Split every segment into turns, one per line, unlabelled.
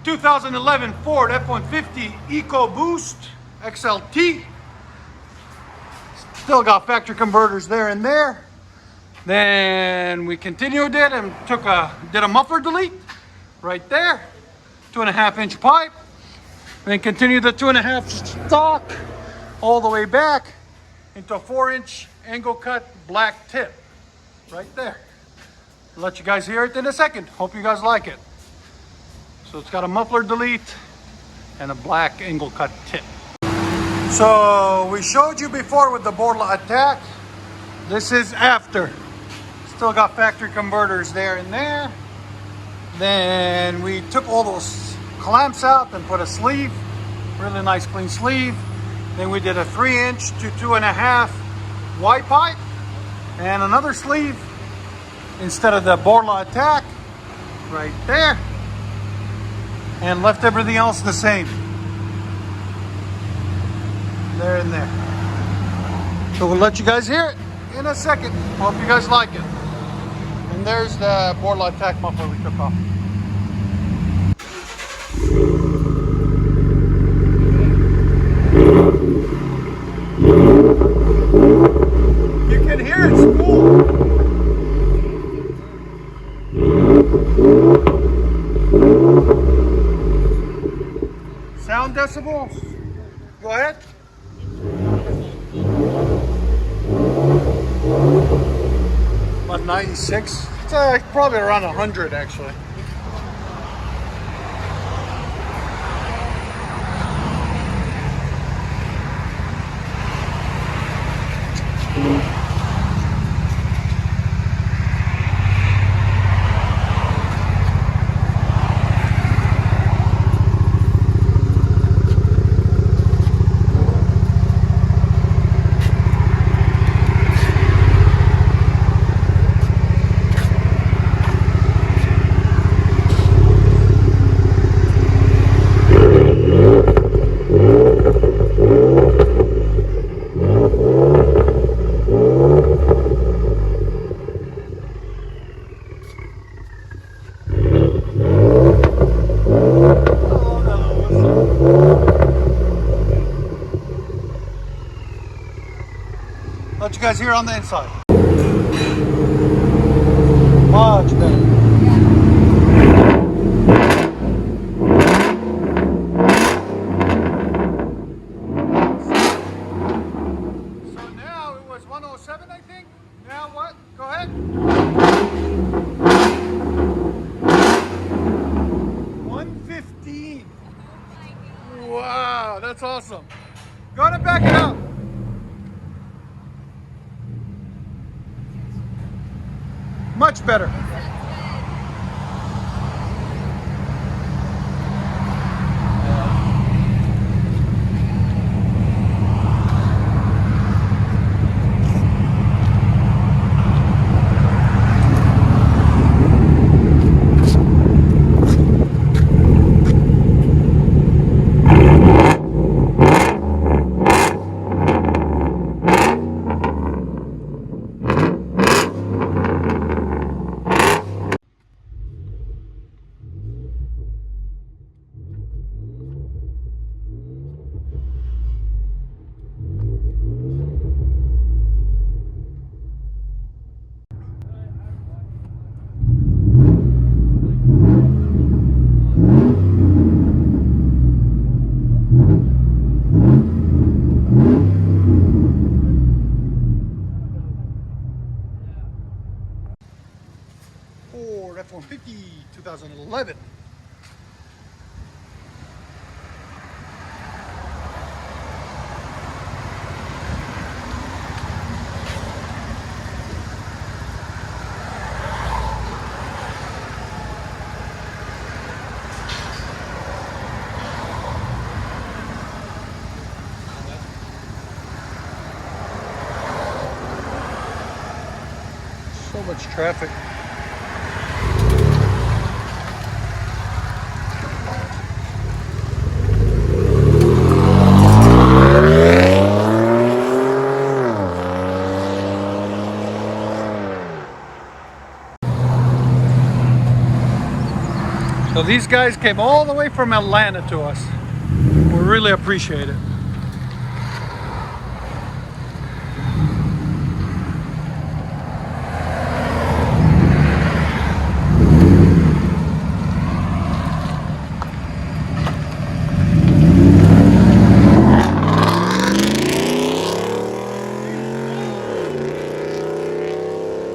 2011 Ford F-150 EcoBoost XLT. Still got factory converters there and there. Then we continued it and did a muffler delete right there. 2.5-inch pipe. And then continued the 2.5 stock all the way back into a 4-inch angle cut black tip right there. I'll let you guys hear it in a second. Hope you guys like it. So it's got a muffler delete and a black angle cut tip. So we showed you before with the Borla attack. This is after. Still got factory converters there and there. Then we took all those clamps out and put a sleeve, really nice clean sleeve. Then we did a 3-inch to 2.5 Y pipe and another sleeve instead of the Borla attack right there, and left everything else the same there and there. So we'll let you guys hear it in a second. Hope you guys like it. And there's the Borla attack muffler we took off. You can hear it spool. Sound decibels. Go ahead. About 96. It's probably around 100 actually. Let you guys hear on the inside. Much better. So now it was 107, I think. Now what? Go ahead. 115. Wow, that's awesome. Go ahead and back it up. Much better. Ford F-150 2011. So much traffic. So these guys came all the way from Atlanta to us. We really appreciate it.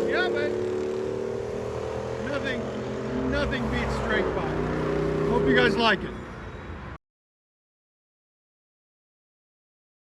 Yeah, man. Nothing beats straight pipe. Hope you guys like it.